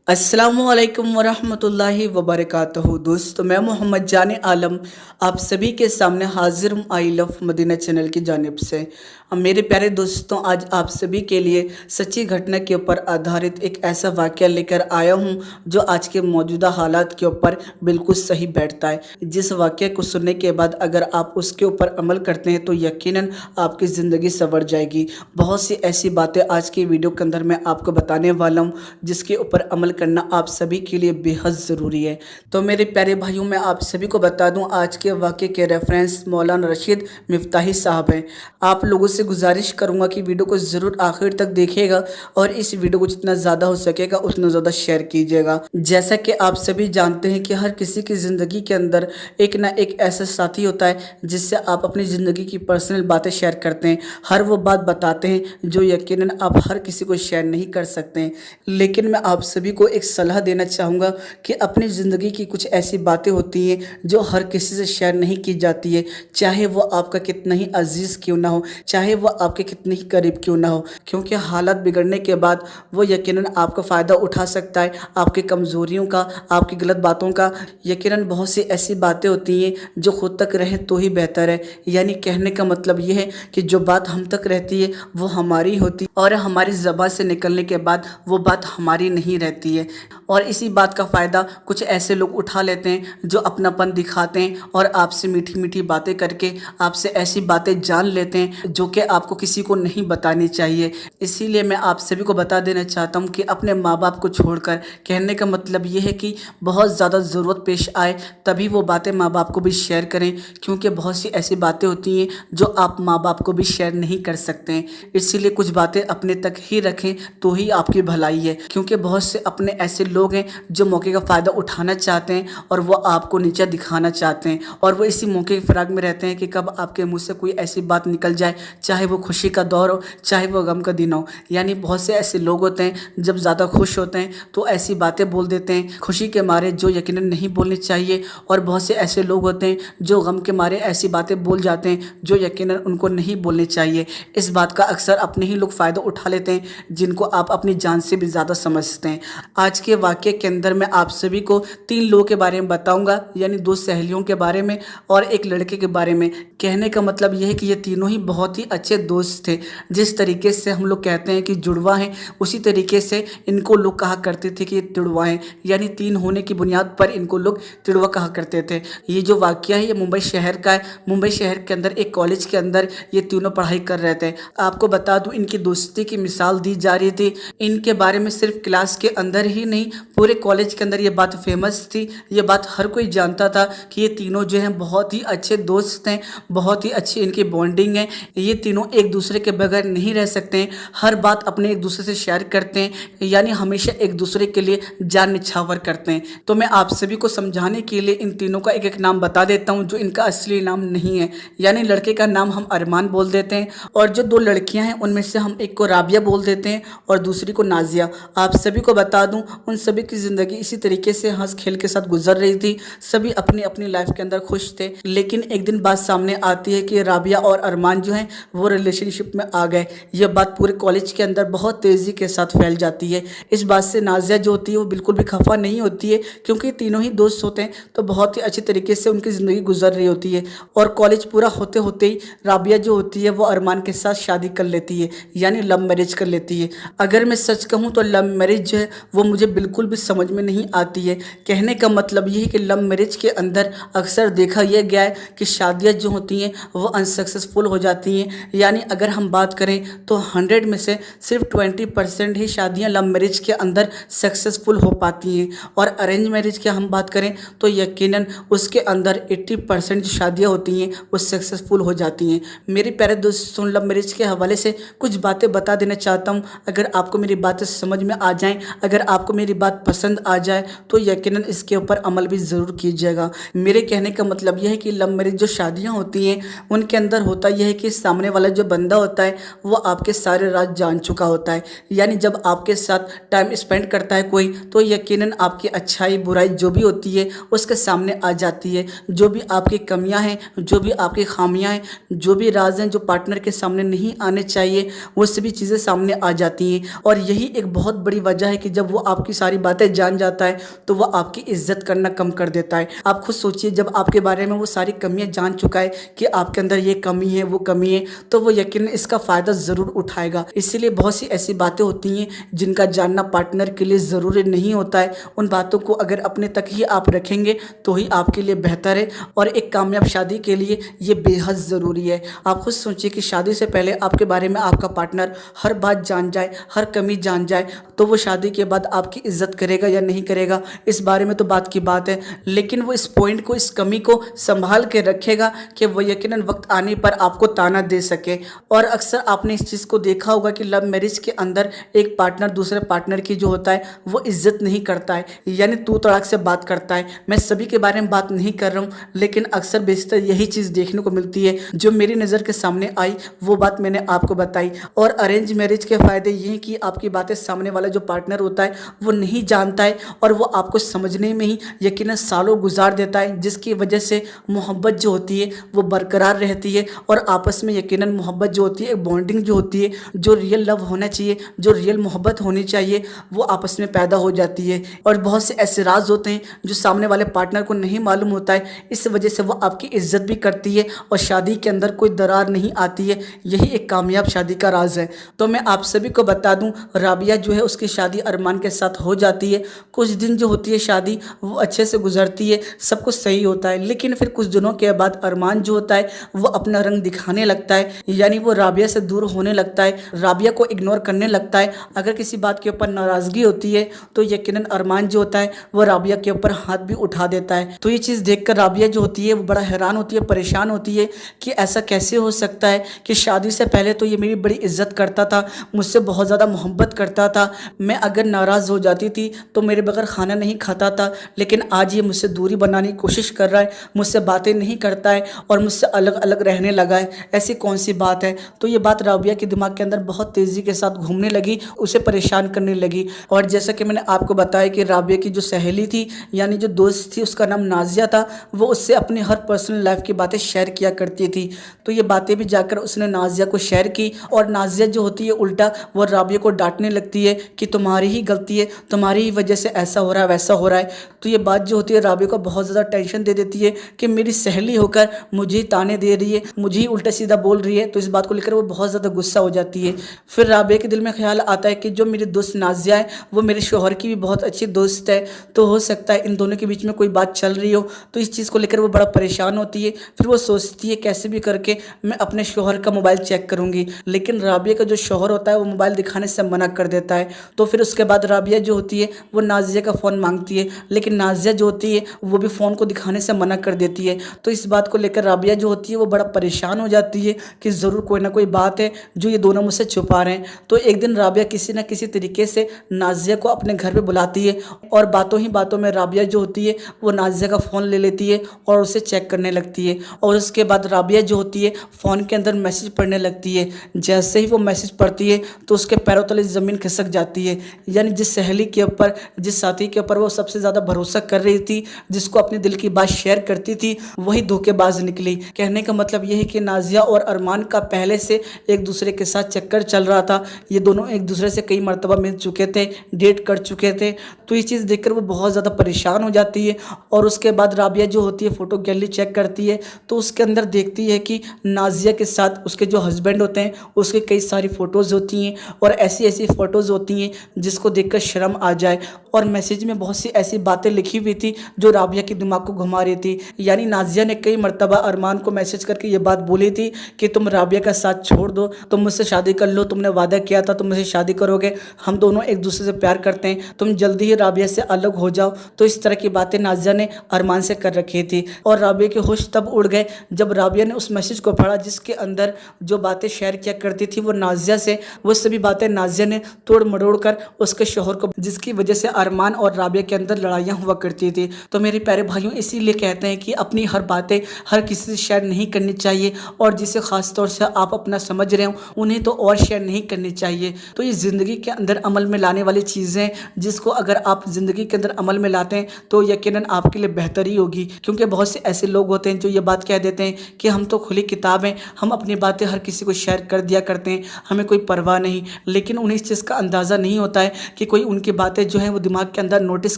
अस्सलामुअलैकुम वरहमतुल्लाहि वबरकातुहू। दोस्तों, मैं मोहम्मद जाने आलम आप सभी के सामने हाजिर हूँ आई लव मदीना चैनल की जानिब से। मेरे प्यारे दोस्तों, आज आप सभी के लिए सच्ची घटना के ऊपर आधारित एक ऐसा वाक़या लेकर आया हूँ जो आज के मौजूदा हालात के ऊपर बिल्कुल सही बैठता है। जिस वाक़ये को सुनने के बाद अगर आप उसके ऊपर अमल करते हैं तो यकीनन आपकी ज़िंदगी संवर जाएगी। बहुत सी ऐसी बातें आज की वीडियो के अंदर मैं आपको बताने वाला हूँ जिसके ऊपर अमल करना आप सभी के लिए बेहद ज़रूरी है। तो मेरे प्यारे भाइयों, मैं आप सभी को बता दूं, आज के वाक़ये के रेफरेंस मौलाना रशीद मिफ्ताही साहब हैं। आप लोगों से गुजारिश करूंगा कि वीडियो को ज़रूर आखिर तक देखिएगा और इस वीडियो को जितना ज़्यादा हो सकेगा उतना ज़्यादा शेयर कीजिएगा। जैसा कि आप सभी जानते हैं कि हर किसी की ज़िंदगी के अंदर एक ना एक ऐसा साथी होता है जिससे आप अपनी ज़िंदगी की पर्सनल बातें शेयर करते हैं, हर वो बात बताते हैं जो यकीनन आप हर किसी को शेयर नहीं कर सकते हैं। लेकिन मैं आप सभी को एक सलाह देना चाहूँगा कि अपनी ज़िंदगी की कुछ ऐसी बातें होती हैं जो हर किसी से शेयर नहीं की जाती है, चाहे वो आपका कितना ही अजीज़ क्यों ना हो, चाहे वो आपके कितने ही करीब क्यों ना हो, क्योंकि हालात बिगड़ने के बाद वो यकीनन आपका फ़ायदा उठा सकता है, आपकी कमज़ोरियों का, आपकी गलत बातों का। यकीनन बहुत सी ऐसी बातें होती हैं जो खुद तक रहें तो ही बेहतर है। यानी कहने का मतलब ये है कि जो बात हम तक रहती है वो हमारी होती और हमारी ज़बान से निकलने के बाद वो बात हमारी नहीं रहती है। और इसी बात का फ़ायदा कुछ ऐसे लोग उठा लेते हैं जो अपनापन दिखाते हैं और आपसे मीठी मीठी बातें करके आपसे ऐसी बातें जान लेते हैं जो कि आपको किसी को नहीं बतानी चाहिए। इसीलिए मैं आप सभी को बता देना चाहता हूँ कि अपने माँ बाप को छोड़कर, कहने का मतलब ये है कि बहुत ज़्यादा ज़रूरत पेश आए तभी वो बातें माँ बाप को भी शेयर करें, क्योंकि बहुत सी ऐसी बातें होती हैं जो आप माँ बाप को भी शेयर नहीं कर सकते हैं। इसीलिए कुछ बातें अपने तक ही रखें तो ही आपकी भलाई है, क्योंकि बहुत से अपने ऐसे लोग हैं जो मौके का फ़ायदा उठाना चाहते हैं और वो आपको नीचा दिखाना चाहते हैं और वो इसी मौके की फ़िराक में रहते हैं कि कब आपके मुँह से कोई ऐसी बात निकल जाए, चाहे वो खुशी का दौर हो चाहे वो गम का दिन हो। यानी बहुत से ऐसे लोग होते हैं जब ज़्यादा खुश होते हैं तो ऐसी बातें बोल देते हैं खुशी के मारे जो यकीनन नहीं बोलनी चाहिए, और बहुत से ऐसे लोग होते हैं जो गम के मारे ऐसी बातें बोल जाते हैं जो यकीनन उनको नहीं बोलनी चाहिए। इस बात का अक्सर अपने ही लोग फ़ायदा उठा लेते हैं जिनको आप अपनी जान से भी ज़्यादा समझते हैं। आज के वाक़ये के अंदर मैं आप सभी को 3 लोगों के बारे में बताऊंगा, यानी 2 सहेलियों के बारे में और एक लड़के के बारे में। कहने का मतलब यह है कि ये तीनों ही बहुत ही अच्छे दोस्त थे। जिस तरीके से हम लोग कहते हैं कि जुड़वा हैं, उसी तरीके से इनको लोग कहा करते थे कि ये तिड़वा हैं, यानी 3 होने की बुनियाद पर इनको लोग तिड़वा कहा करते थे। ये जो वाक़या है ये मुंबई शहर का है। मुंबई शहर के अंदर एक कॉलेज के अंदर ये तीनों पढ़ाई कर रहे थे। आपको बता दूं, इनकी दोस्ती की मिसाल दी जा रही थी। इनके बारे में सिर्फ क्लास के अंदर ही नहीं, पूरे कॉलेज के अंदर ये बात फेमस थी। ये बात हर कोई जानता था कि ये तीनों जो हैं बहुत ही अच्छे दोस्त हैं, बहुत ही अच्छी इनकी बॉन्डिंग है। ये तीनों एक दूसरे के बगैर नहीं रह सकते हैं, हर बात अपने एक दूसरे से शेयर करते हैं, यानी हमेशा एक दूसरे के लिए जान निछावर करते हैं। तो मैं आप सभी को समझाने के लिए इन तीनों का एक एक नाम बता देता हूँ जो इनका असली नाम नहीं है। यानी लड़के का नाम हम अरमान बोल देते हैं और जो 2 लड़कियां हैं उनमें से हम एक को राबिया बोल देते हैं और दूसरी को नाजिया। आप सभी को बता दूं, उन सभी की ज़िंदगी इसी तरीके से हंस खेल के साथ गुजर रही थी। सभी अपनी अपनी लाइफ के अंदर खुश थे, लेकिन एक दिन बात सामने आती है कि राबिया और अरमान जो हैं वो रिलेशनशिप में आ गए। यह बात पूरे कॉलेज के अंदर बहुत तेज़ी के साथ फैल जाती है। इस बात से नाजिया जो होती है वो बिल्कुल भी खफा नहीं होती है, क्योंकि तीनों ही दोस्त होते हैं तो बहुत ही अच्छी तरीके से उनकी ज़िंदगी गुजर रही होती है। और कॉलेज पूरा होते होते ही राबिया जो होती है वो अरमान के साथ शादी कर लेती है, यानी लव मैरिज कर लेती है। अगर मैं सच कहूँ तो लव मैरिज जो है वो मुझे बिल्कुल भी समझ में नहीं आती है। कहने का मतलब ये है कि लव मैरिज के अंदर अक्सर देखा यह गया है कि शादियाँ जो होती हैं वो अनसक्सेसफुल हो जाती हैं। यानी अगर हम बात करें तो 100 में से सिर्फ 20% ही शादियाँ लव मैरिज के अंदर सक्सेसफुल हो पाती हैं, और अरेंज मैरिज की हम बात करें तो यकीनन उसके अंदर 80% जो शादियाँ होती हैं वो सक्सेसफुल हो जाती हैं। मेरे प्यारे दोस्तों, लव मैरिज के हवाले से कुछ बातें बता देना चाहता हूँ। अगर आपको मेरी बातें समझ में आ जाएं, अगर आपको मेरी बात पसंद आ जाए तो यकीनन इसके ऊपर अमल भी ज़रूर कीजिएगा। मेरे कहने का मतलब यह है कि लव मैरिज जो शादियाँ होती हैं उनके अंदर होता यह है कि सामने वाला जो बंदा होता है वो आपके सारे राज जान चुका होता है। यानी जब आपके साथ टाइम स्पेंड करता है कोई, तो यकीनन आपकी अच्छाई बुराई जो भी होती है उसके सामने आ जाती है। जो भी आपकी कमियां हैं, जो भी आपकी खामियां हैं, जो भी राज हैं जो पार्टनर के सामने नहीं आने चाहिए, वो सभी चीज़ें सामने आ जाती हैं। और यही एक बहुत बड़ी वजह है कि जब वो आपकी सारी बातें जान जाता है तो वो आपकी इज्जत करना कम कर देता है। आप खुद सोचिए, जब आपके बारे में वो सारी कमियां जान चुका है कि आपके अंदर ये कमी है वो कमी है, तो वो यकीनन इसका फ़ायदा ज़रूर उठाएगा। इसीलिए बहुत सी ऐसी बातें होती हैं जिनका जानना पार्टनर के लिए ज़रूरी नहीं होता है। उन बातों को अगर अपने तक ही आप रखेंगे तो ही आपके लिए बेहतर है, और एक कामयाब शादी के लिए ये बेहद ज़रूरी है। आप खुद सोचिए कि शादी से पहले आपके बारे में आपका पार्टनर हर बात जान जाए, हर कमी जान जाए, तो वो शादी के बाद आपकी इज्जत करेगा या नहीं करेगा, इस बारे में तो बात की बात है। लेकिन वो इस पॉइंट को, इस कमी को संभाल के रखेगा कि वो यकीनन वक्त आने पर आपको ताना दे सके। और अक्सर आपने इस चीज़ को देखा होगा कि लव मैरिज के अंदर एक पार्टनर दूसरे पार्टनर की जो होता है वो इज्जत नहीं करता है, यानी तू तड़ाक से बात करता है। मैं सभी के बारे में बात नहीं कर रहा हूँ, लेकिन अक्सर बेशतर यही चीज़ देखने को मिलती है। जो मेरी नज़र के सामने आई वो बात मैंने आपको बताई। और अरेंज मैरिज के फ़ायदे ये हैं कि आपकी बातें सामने वाला जो पार्टनर होता है वो नहीं जानता है, और वो आपको समझने में ही यकीनन सालों गुजार देता है, जिसकी वजह से मोहब्बत जो होती है वो बरकरार रहती है। और आपस में यकीनन मोहब्बत जो होती है, एक बॉन्डिंग जो होती है, जो रियल लव होना चाहिए, जो रियल मोहब्बत होनी चाहिए, वो आपस में पैदा हो जाती है। और बहुत से ऐसे राज होते हैं जो सामने वाले पार्टनर को नहीं मालूम होता है, इस वजह से वो आपकी इज्जत भी करती है और शादी के अंदर कोई दरार नहीं आती है। यही एक कामयाब शादी का राज है। तो मैं आप सभी को बता दूं, राबिया जो है उसकी शादी अरमान के साथ हो जाती है। कुछ दिन जो होती है शादी वो अच्छे से गुजरती है, सब कुछ सही होता है। लेकिन फिर कुछ दिनों के बाद अरमान जो होता है वो अपना रंग दिखाने लगता है, यानी वो राबिया से दूर होने लगता है, राबिया को इग्नोर करने लगता है। अगर किसी बात के ऊपर नाराज़गी होती है तो यकीनन अरमान जो होता है वो राबिया के ऊपर हाथ भी उठा देता है। तो ये चीज़ देखकर राबिया जो होती है वो बड़ा हैरान होती है, परेशान होती है कि ऐसा कैसे हो सकता है कि शादी से पहले तो ये मेरी बड़ी इज्जत करता था, मुझसे बहुत ज़्यादा मोहब्बत करता था, मैं अगर नाराज़ हो जाती थी तो मेरे बगैर खाना नहीं खाता था, लेकिन आज ये मुझसे दूरी बनाने की कोशिश कर रहा है, मुझसे बातें नहीं करता है और मुझसे अलग अलग रहने लगा है। ऐसी कौन सी बात है? तो ये बात राबिया के दिमाग के अंदर बहुत तेज़ी के साथ घूमने लगी, उसे परेशान करने लगी। और जैसा कि मैंने आपको बताया कि राबिया की जो सहेली थी, यानी जो दोस्त थी, उसका नाम नाजिया था, वो उससे अपनी हर पर्सनल लाइफ की बातें शेयर किया करती थी। तो ये बातें भी जाकर उसने नाजिया को शेयर की, और नाजिया जो होती है उल्टा वो राबिया को डांटने लगती है कि तुम्हारी ही गलती है, तुम्हारी ही वजह से ऐसा हो रहा है, वैसा हो रहा है। तो ये बात जो होती है राबिया को बहुत ज़्यादा टेंशन दे देती है कि मेरी सहेली होकर मुझे ही ताने दे रही है, मुझे ही उल्टा सीधा बोल रही है। तो इस बात को लेकर वो बहुत ज़्यादा गुस्सा हो जाती है। फिर राबिया के दिल में ख्याल आता है कि जो मेरी दोस्त नाजिया है वो मेरे शोहर की भी बहुत अच्छी दोस्त है, तो हो सकता है इन दोनों के बीच में कोई बात चल रही हो। तो इस चीज़ को लेकर वो बड़ा परेशान होती है। फिर वो सोचती है कैसे भी करके मैं अपने शोहर का मोबाइल चेक करूँगी, लेकिन राबिया का जो शोहर होता है वो मोबाइल दिखाने से मना कर देता है। तो फिर उसके बाद राबिया जो होती है वो नाजिया का फ़ोन मांगती है, लेकिन नाजिया जो होती है वो भी फ़ोन को दिखाने से मना कर देती है। तो इस बात को लेकर राबिया जो होती है वो बड़ा परेशान हो जाती है कि ज़रूर कोई ना कोई बात है जो ये दोनों मुझसे छुपा रहे हैं। तो एक दिन राबिया किसी न किसी तरीके से नाजिया को अपने घर पे बुलाती है, और बातों ही बातों में राबिया जो होती है वो नाजिया का फ़ोन ले लेती है और उसे चेक करने लगती है। और उसके बाद राबिया जो होती है फ़ोन के अंदर मैसेज पढ़ने लगती है। जैसे ही वो मैसेज पढ़ती है तो उसके पैरों तले ज़मीन खिसक जाती है। यानी जिस सहेली के ऊपर, जिस साथी के ऊपर वो सबसे ज़्यादा भरोसा कर रही थी, जिसको अपने दिल की बात शेयर करती थी, वही धोखेबाज निकली। कहने का मतलब ये है कि नाजिया और अरमान का पहले से एक दूसरे के साथ चक्कर चल रहा था। ये दोनों एक दूसरे से कई मरतबा मिल चुके थे, डेट कर चुके थे। तो ये चीज़ देखकर वो बहुत ज़्यादा परेशान हो जाती है। और उसके बाद राबिया जो होती है फ़ोटो गैलरी चेक करती है, तो उसके अंदर देखती है कि नाजिया के साथ उसके जो हस्बैंड होते हैं उसके कई सारी फ़ोटोज़ होती हैं, और ऐसी ऐसी फ़ोटोज़ होती हैं जिसको देखकर शर्म आ जाए। और मैसेज में बहुत सी ऐसी बातें लिखी हुई थी जो राबिया के दिमाग को घुमा रही थी। यानी नाजिया ने कई मरतबा अरमान को मैसेज करके ये बात बोली थी कि तुम राबिया का साथ छोड़ दो, तुम मुझसे शादी कर लो, तुमने वादा किया था तुम मुझसे शादी करोगे, हम दोनों एक दूसरे से प्यार करते हैं, तुम जल्दी ही राबिया से अलग हो जाओ। तो इस तरह की बातें नाजिया ने अरमान से कर रखी थी। और राबिया के होश तब उड़ गए जब राबिया ने उस मैसेज को पढ़ा जिसके अंदर जो बातें शेयर किया करती थी वो नाजिया से, वो सभी बातें नाजिया ने तोड़ मरोड़ कर उसके शोहर को, जिसकी वजह से अरमान और राबिया के अंदर लड़ाइयाँ हुआ करती थी। तो मेरे प्यारे भाइयों, इसीलिए कहते हैं कि अपनी हर बातें हर किसी से शेयर नहीं करनी चाहिए, और जिसे ख़ास तौर से आप अपना समझ रहे हो उन्हें तो और शेयर नहीं करनी चाहिए। तो ये ज़िंदगी के अंदर अमल में लाने वाली चीज़ें जिसको अगर आप ज़िंदगी के अंदर अमल में लाते हैं तो यकीनन आपके लिए बेहतरी होगी। क्योंकि बहुत से ऐसे लोग होते हैं जो ये बात कह देते हैं कि हम तो खुली किताब हैं, हम अपनी बातें हर किसी को शेयर कर दिया करते हैं, हमें कोई परवाह नहीं। लेकिन उन्हें इस चीज़ का अंदाज़ा नहीं होता है कि कोई उनकी बातें जो हैं वो दिमाग के अंदर नोटिस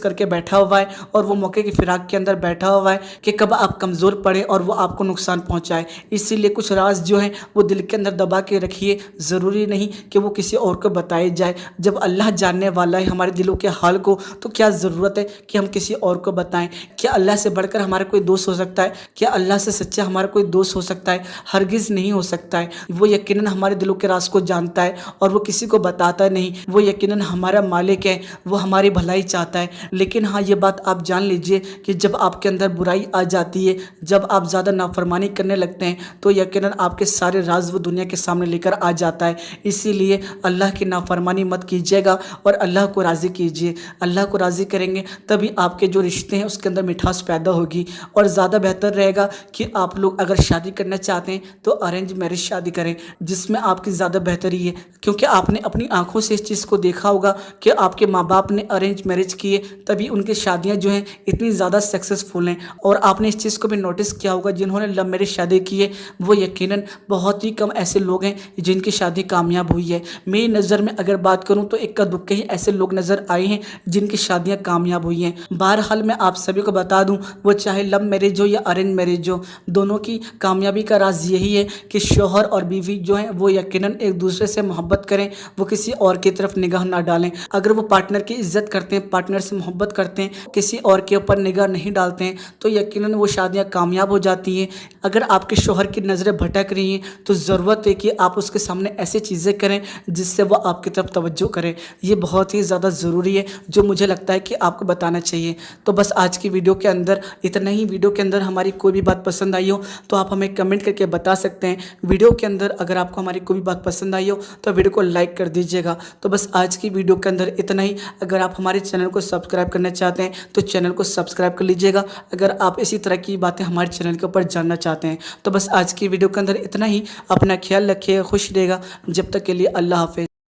करके बैठा हुआ है और वो मौके की फिराक के अंदर बैठा हुआ है कि कब आप कमज़ोर पड़े और वो आपको नुकसान पहुंचाए। इसीलिए कुछ राज जो हैं वो दिल के अंदर दबा के रखिए, ज़रूरी नहीं कि वो किसी और को बताए जाए। जब अल्लाह जानने वाला है हमारे दिलों के हाल को, तो क्या ज़रूरत है कि हम किसी और को बताएं। क्या अल्लाह से बढ़कर हमारा कोई दोस्त हो सकता है? क्या अल्लाह से सच्चा हमारा कोई दोस्त हो सकता है? हरगिज़ नहीं हो सकता है। वो यकीनन हमारे दिलों के राज को जानता है और वो किसी को बताता नहीं। वो यकीनन हमारा मालिक है, वो हमारी भलाई चाहता है। लेकिन हाँ, ये बात आप जान लीजिए कि जब आपके अंदर बुराई आ जाती है, जब आप ज़्यादा नाफरमानी करने लगते हैं, तो यकीनन आपके सारे राज वो दुनिया के सामने लेकर आ जाता है। इसीलिए अल्लाह की नाफरमानी मत कीजिएगा और अल्लाह को राज़ी कीजिए। अल्लाह को राज़ी करेंगे तभी आपके जो रिश्ते हैं उसके अंदर मिठास पैदा होगी। और ज़्यादा बेहतर रहेगा कि आप लोग अगर शादी करना चाहते हैं तो अरेंज मैरिज शादी करें, जिसमें आपकी ज़्यादा बेहतरी है। क्योंकि आपने अपनी आंखों से इस चीज़ को देखा होगा कि आपके माँ बाप ने अरेंज मैरिज किए तभी उनकी शादियाँ जो हैं इतनी ज़्यादा सक्सेसफुल हैं। और आपने इस चीज़ को भी नोटिस किया होगा जिन्होंने लव मैरिज शादी की है वो यकीनन बहुत ही कम ऐसे लोग हैं जिनकी शादी कामयाब हुई है। मेरी नज़र में अगर बात करूँ तो इक्का दुक्के ही ऐसे लोग नज़र आए हैं जिनकी शादियाँ कामयाब हुई हैं। बहरहाल मैं आप सभी को बता दूँ, वो चाहे लव मैरिज हो या अरेंज मैरिज हो, दोनों की कामयाबी का राज यही है कि शौहर और बीवी जो हैं वो यकीनन एक दूसरे से मोहब्बत करें, वो किसी और की तरफ निगाह ना डालें। अगर वो पार्टनर की इज्जत करते हैं, पार्टनर से मोहब्बत करते हैं, किसी और के ऊपर निगाह नहीं डालते हैं, तो यकीनन वो शादियाँ कामयाब हो जाती हैं। अगर आपके शौहर की नज़रें भटक रही हैं तो ज़रूरत है कि आप उसके सामने ऐसी चीज़ें करें जिससे वो आपकी तरफ तवज्जो करे। ये बहुत ही ज़्यादा ज़रूरी है जो मुझे लगता है कि आपको बताना चाहिए। तो बस आज की वीडियो के अंदर इतना ही। वीडियो के अंदर हमारी कोई भी बात पसंद आई हो तो आप हमें कमेंट करके बता सकते हैं। वीडियो के अंदर अगर आपको हमारी कोई भी बात पसंद आई हो तो वीडियो को लाइक कर दीजिएगा। तो बस आज की वीडियो के अंदर इतना ही। अगर आप हमारे चैनल को सब्सक्राइब करना चाहते हैं तो चैनल को सब्सक्राइब कर लीजिएगा, अगर आप इसी तरह की बातें हमारे चैनल के ऊपर जानना चाहते हैं। तो बस आज की वीडियो के अंदर इतना ही। अपना ख्याल रखिएगा, खुश रहिएगा। जब तक के लिए अल्लाह हाफ़िज़।